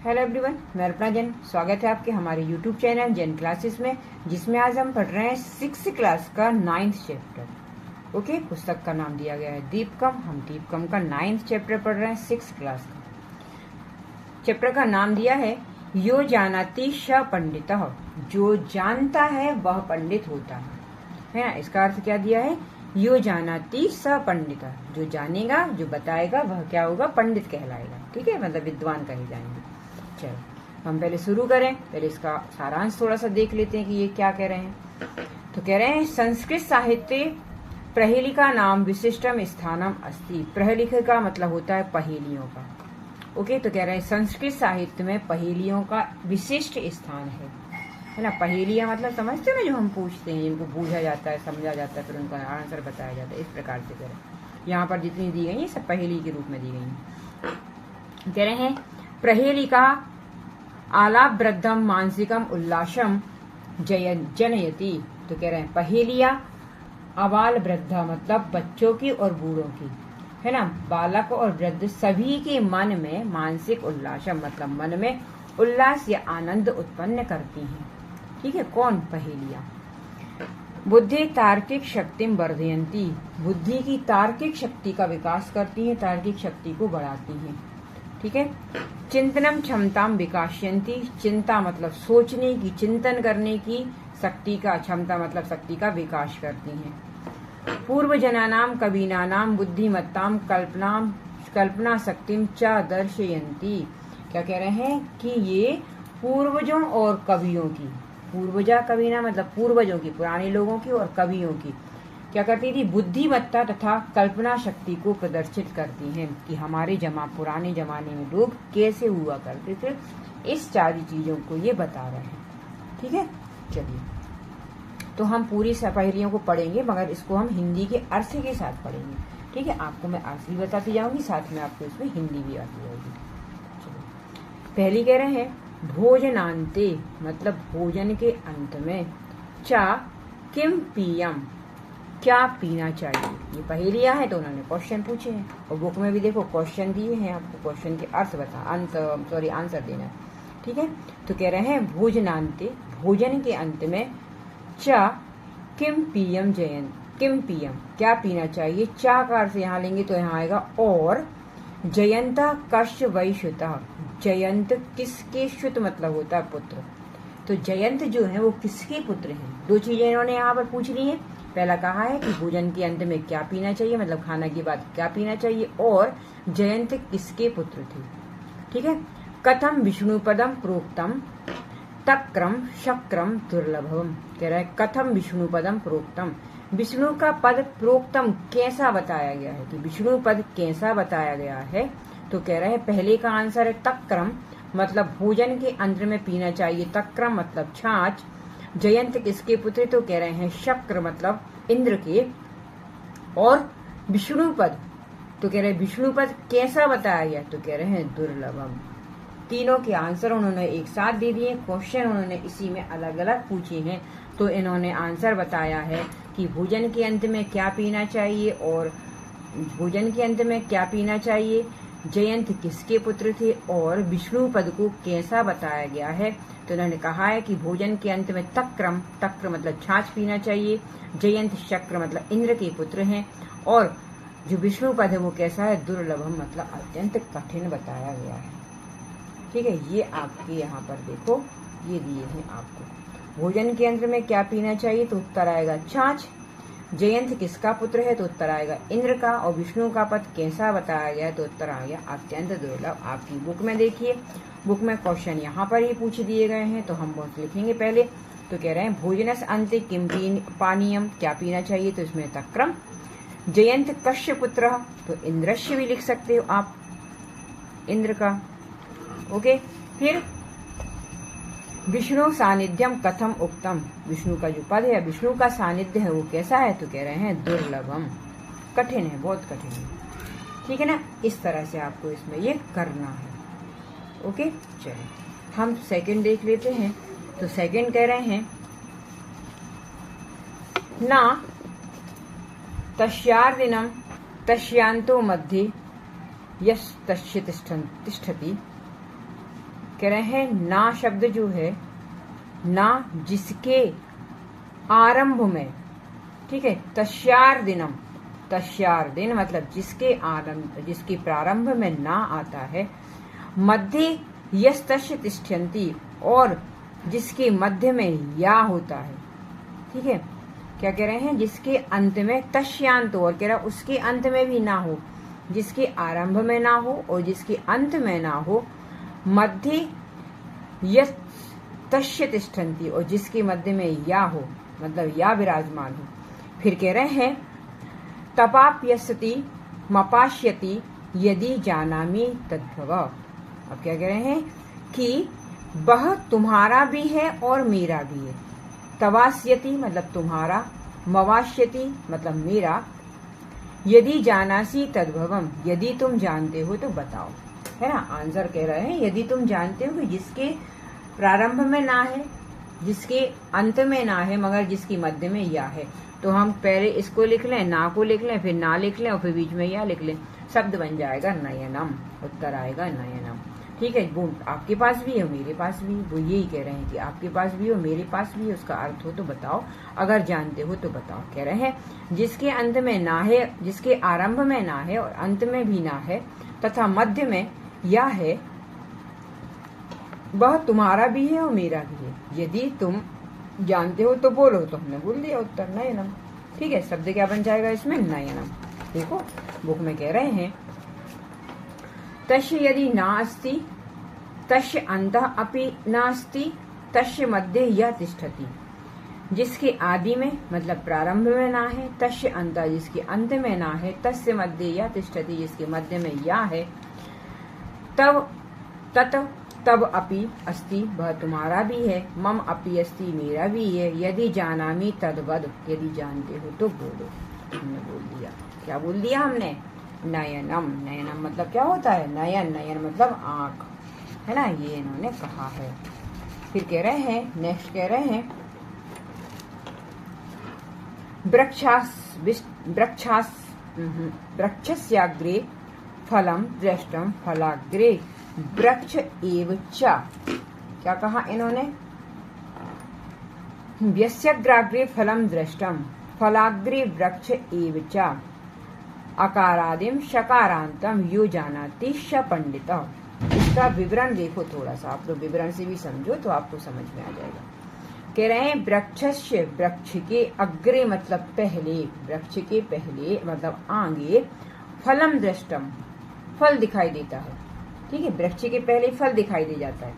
Hello everyone, मैं अर्पणा जैन। स्वागत है आपके हमारे यूट्यूब चैनल जैन क्लासेस में, जिसमें आज हम पढ़ रहे हैं 6th क्लास का 9th चैप्टर। ओके, पुस्तक का नाम दिया गया है दीपकम। हम दीपकम का 9th चैप्टर पढ़ रहे हैं 6th क्लास का। चैप्टर का नाम दिया है यो जानाति स पंडितः, जो जानता है वह पंडित होता है ना। इसका अर्थ क्या दिया है? यो जानाति स पंडितः, जो जानेगा, जो बताएगा वह क्या होगा? पंडित कहलाएगा। ठीक है, मतलब विद्वान कहे जाएंगे। चलो हम पहले शुरू करें, पहले इसका सारांश थोड़ा सा देख लेते हैं कि ये क्या कह रहे हैं। तो कह रहे हैं संस्कृत साहित्य प्रहेलिका नाम विशिष्टम स्थानम अस्ति। प्रहेलिका का मतलब होता है पहेलियों का। ओके, तो कह रहे हैं संस्कृत साहित्य में पहेलियों का विशिष्ट स्थान है ना। पहेलियां मतलब समझते हो ना, जो हम पूछते हैं, जिनको पूछा जाता है, समझा जाता है, फिर उनका आंसर बताया जाता है। इस प्रकार से कह रहे हैं यहाँ पर जितनी दी गई है सब पहेली के रूप में दी गई है। कह रहे हैं प्रहेलिका आलावृद्धम मानसिकम उल्लासम जनयति। तो कह रहे हैं पहेलिया अबाल वृद्धा मतलब बच्चों की और बूढ़ों की, है ना, बालक और वृद्ध सभी के मन में मानसिक उल्लासम मतलब मन में उल्लास या आनंद उत्पन्न करती हैं। ठीक है, कौन? पहेलिया। बुद्धि तार्किक शक्ति वर्धयंती, बुद्धि की तार्किक शक्ति का विकास करती है, तार्किक शक्ति को बढ़ाती हैं। ठीक है। चिंतनम क्षमताम विकासयंती, चिंता मतलब सोचने की, चिंतन करने की शक्ति का, क्षमता मतलब शक्ति का विकास करती हैं। पूर्व जनानाम कवीनानाम बुद्धिमत्ताम कल्पना शक्तिम च दर्शयंती। क्या कह रहे हैं कि ये पूर्वजों और कवियों की, पूर्वजा कवीना मतलब पूर्वजों की, पुराने लोगों की और कवियों की क्या करती थी? बुद्धिमत्ता तथा कल्पना शक्ति को प्रदर्शित करती हैं कि हमारे पुराने जमाने में लोग कैसे हुआ करते थे। इस सारी चीजों को ये बता रहे हैं। ठीक है, चलिए तो हम पूरी पहेलियों को पढ़ेंगे, मगर इसको हम हिंदी के अर्थ के साथ पढ़ेंगे। ठीक है, आपको मैं अर्थ भी बताती जाऊंगी, साथ में आपको इसमें हिंदी भी आती जाएगी। चलिए, पहली कह रहे हैं भोजनांते मतलब भोजन के अंत में, चा किम पियम क्या पीना चाहिए। ये पहेलियां है तो उन्होंने क्वेश्चन पूछे हैं, और बुक में भी देखो क्वेश्चन दिए हैं, आपको क्वेश्चन के अर्थ आंसर देना है। ठीक है, तो कह रहे हैं भोजनांते भोजन के अंत में, चा किम पियम किम पियम क्या पीना चाहिए। चा का अर्थ यहाँ लेंगे तो यहाँ आएगा और जयंता कश्य वैश्युता, जयंत किसके, श्युत मतलब होता है पुत्र। तो जयंत जो है वो किसके पुत्र हैं? दो चीजें इन्होंने यहाँ पर पूछ ली है। पहला कहा है कि भोजन के अंत में क्या पीना चाहिए, मतलब खाना के बाद क्या पीना चाहिए, और जयंत किसके पुत्र थे। ठीक है, कथम विष्णु पदम प्रोक्तम तक्रम शक्रम दुर्लभम। कह रहा है कथम विष्णु पदम प्रोक्तम, विष्णु का पद प्रोक्तम कैसा बताया गया है, कि विष्णु पद कैसा बताया गया है। तो कह रहे हैं पहले का आंसर है तक्रम मतलब भोजन के अंत में पीना चाहिए, तक्रम मतलब छाछ। जयंत किसके पुत्र? तो कह रहे हैं शक्र मतलब इंद्र के, और विष्णु पद तो कह रहे हैं विष्णु पद कैसा बताया गया, तो कह रहे हैं दुर्लभम। तीनों के आंसर उन्होंने एक साथ दे दिए, क्वेश्चन उन्होंने इसी में अलग अलग पूछे हैं, तो इन्होंने आंसर बताया है कि भोजन के अंत में क्या पीना चाहिए, और भोजन के अंत में क्या पीना चाहिए, जयंत किसके पुत्र थे, और विष्णु पद को कैसा बताया गया है। तो उन्होंने कहा है कि भोजन के अंत में तक्र मतलब छाछ पीना चाहिए, जयंत शक्र मतलब इंद्र के पुत्र हैं, और जो विष्णु पद है वो कैसा है, दुर्लभम मतलब अत्यंत कठिन बताया गया है। ठीक है, ये आपके यहाँ पर देखो ये दिए हैं आपको। भोजन के अंत में क्या पीना चाहिए, तो उत्तर आएगा छाछ। जयंत किसका पुत्र है, तो उत्तर आएगा इंद्र का, और विष्णु का पद कैसा बताया गया है, तो उत्तर आ गया अत्यंत दुर्लभ। आपकी बुक में देखिए, बुक में क्वेश्चन यहाँ पर ही पूछ दिए गए हैं, तो हम बहुत लिखेंगे पहले। तो कह रहे हैं भोजनस अंते किम पानीयम क्या पीना चाहिए, तो इसमें तक्रम। जयंत कश्य पुत्र, तो इंद्रश्य भी लिख सकते हो आप, इंद्र का। ओके, फिर विष्णु सानिध्यम कथम उक्तम, विष्णु का जो पद है, विष्णु का सानिध्य है वो कैसा है, तो कह रहे हैं दुर्लभम, कठिन है, बहुत कठिन है। ठीक है ना, इस तरह से आपको इसमें ये करना है। ओके, चलिए हम सेकंड देख लेते हैं। तो सेकंड कह रहे हैं ना तस्यार्दिनम तस्यांतो मध्ये यश तिष्ठति। कह रहे हैं ना शब्द जो है, ना जिसके आरंभ में, ठीक है, तस्यार दिनम, तस्यार दिन मतलब जिसके प्रारंभ में ना आता है, मध्य यस्तस्य तिष्ठन्ति और जिसके मध्य में या होता है, ठीक है। क्या कह रहे हैं, जिसके अंत में तस्यांत हो, और कह रहा उसके अंत में भी ना हो, जिसके आरंभ में ना हो और जिसके अंत में ना हो, मध्य यस्तस्य तिष्ठन्ति और जिसके मध्य में या हो, मतलब या विराजमान हो। फिर कह रहे हैं तपाप्यसति मपाश्यति यदि जानामि तद्भव। अब क्या कह रहे हैं कि वह तुम्हारा भी है और मेरा भी है। तवास्यति मतलब तुम्हारा, मवाश्यति मतलब मेरा, यदि जानासी तद्भवम यदि तुम जानते हो तो बताओ, है ना। आंसर कह रहे हैं यदि तुम जानते हो कि जिसके प्रारंभ में ना है, जिसके अंत में ना है, मगर जिसकी मध्य में या है, तो हम पहले इसको लिख लें, ना को लिख लें, फिर ना लिख लें और फिर बीच में या लिख लें, शब्द बन जाएगा नयनम, उत्तर आएगा नयनम। ठीक है, वो आपके पास भी है मेरे पास भी, वो यही कह रहे हैं कि आपके पास भी हो मेरे पास भी है, उसका अर्थ हो तो बताओ, अगर जानते हो तो बताओ। कह रहे हैं जिसके अंत में ना है, जिसके आरंभ में ना है और अंत में भी ना है तथा मध्य में या है, वह तुम्हारा भी है और मेरा भी है। यदि तुम जानते हो तो बोलो, तो हमने बोल दिया उत्तर नयनम। ठीक है, शब्द क्या बन जाएगा इसमें, नयनम। देखो बुक में कह रहे हैं तस्य यदि नास्ति तस्य अन्तः अपि नास्ति तस्य मध्ये यः तिष्ठति। जिसके आदि में मतलब प्रारंभ में ना है, तस्य अन्तः जिसके अंत में ना है, तस्य मध्ये यः तिष्ठति जिसके मध्य में या है, तब तत तब अपि अस्ति वह तुम्हारा भी है, मम अपि अस्ति मेरा भी है, यदि जानामि तद्वद यदि जानते हो तो बोलो। हमने बोल दिया, क्या बोल दिया हमने, नयनम। नयनम मतलब क्या होता है, नयन, नयन मतलब आंख, है ना, ये इन्होंने कहा है। फिर कह रहे हैं नेक्स्ट, कह रहे हैं वृक्षस्याग्रे फलम दृष्टम फलाग्रे वृक्ष एव च। क्या कहा इन्होंने, व्यस्यग्राग्रे फलम दृष्टम फलाग्रे वृक्ष एव च अकारादिम शकारांतम यो जानाति श पंडित। इसका विवरण देखो थोड़ा सा, आप लोग विवरण से भी समझो तो आपको समझ में आ जाएगा। कह रहे हैं वृक्षस्य, वृक्ष के अग्रे मतलब पहले, वृक्ष के पहले मतलब आगे, फलम दृष्टम फल दिखाई देता है। ठीक है, वृक्ष के पहले फल दिखाई दे जाता है,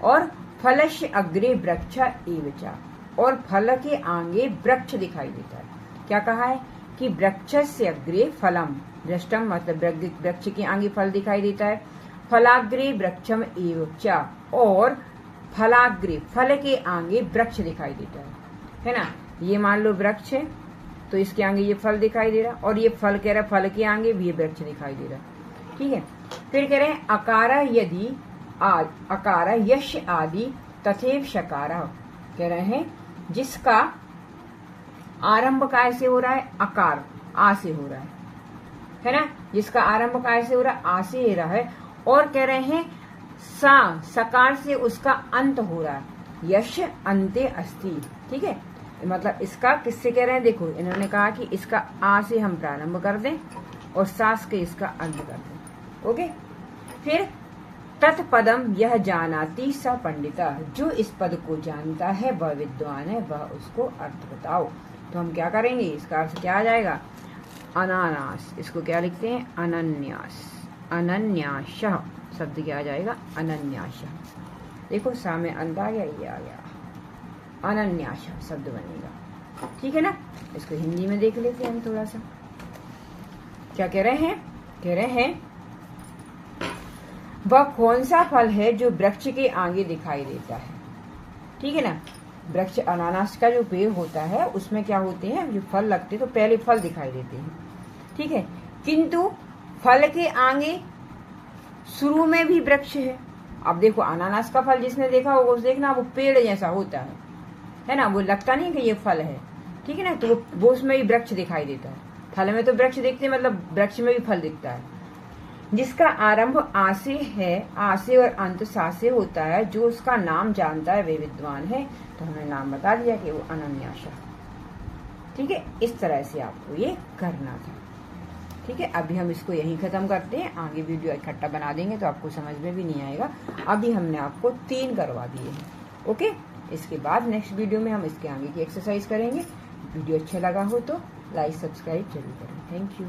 और फलस्य अग्रे वृक्ष एव च और फल के आगे वृक्ष दिखाई देता है। क्या कहा है कि वृक्षस्य अग्रे फलम दृष्टम मतलब वृक्ष के आगे फल दिखाई देता है, फलाग्रे वृक्षम एव च और फलाग्रे फल के आगे वृक्ष दिखाई देता है ना। ये मान लो वृक्ष है तो इसके आगे ये फल दिखाई दे रहा, और ये फल कह रहा है फल के आगे भी ये वृक्ष दिखाई दे रहा। ठीक है, फिर कह रहे हैं अकारा यदि अकारा यश आदि तथैव शकारा। कह रहे हैं जिसका आरंभ काय से हो रहा है, अकार आ से हो रहा है ना, जिसका आरंभ काय से हो रहा है, आ से हो रहा है, और कह रहे हैं सकार से उसका अंत हो रहा है, यश अंते अस्ति। ठीक है, मतलब इसका किससे कह रहे हैं, देखो इन्होंने कहा कि इसका आ से हम प्रारंभ कर दें और सास के इसका अंत कर दें। ओके, फिर तत्पदम यह जानाति स पंडिता, जो इस पद को जानता है वह विद्वान है, वह उसको अर्थ बताओ। तो हम क्या करेंगे, इसका अर्थ क्या आ जाएगा, अनानास, इसको क्या लिखते हैं, अनन्यास, अनन्यास शब्द क्या आ जाएगा, अनन्यास। देखो सामने अंत आ गया, ये आ गया, अनन्यास शब्द बनेगा। ठीक है ना, इसको हिंदी में देख लेते हैं हम थोड़ा सा। क्या कह रहे हैं, कह रहे हैं वह कौन सा फल है जो वृक्ष के आगे दिखाई देता है। ठीक है ना, वृक्ष अनानास का जो पेड़ होता है उसमें क्या होते हैं, जो फल लगते हैं तो पहले फल दिखाई देते हैं। ठीक है, किंतु फल के आगे शुरू में भी वृक्ष है। अब देखो अनानास का फल जिसने देखा होगा उस देखना वो पेड़ जैसा होता है ना, वो लगता नहीं कि ये फल है। ठीक है ना, तो वो उसमें भी वृक्ष दिखाई देता है। फल में तो वृक्ष दिखते हैं, मतलब वृक्ष में भी फल दिखता है। जिसका आरंभ आ से है, आ से और अंत सा से होता है, जो उसका नाम जानता है वे विद्वान है। तो हमने नाम बता दिया कि वो अनन्याशा। ठीक है, इस तरह से आपको ये करना था। ठीक है, अभी हम इसको यहीं खत्म करते हैं, आगे वीडियो इकट्ठा बना देंगे तो आपको समझ में भी नहीं आएगा। अभी हमने आपको 3 करवा दिए हैं। ओके, इसके बाद नेक्स्ट वीडियो में हम इसके आगे की एक्सरसाइज करेंगे। वीडियो अच्छा लगा हो तो लाइक सब्सक्राइब जरूर करें। Thank you.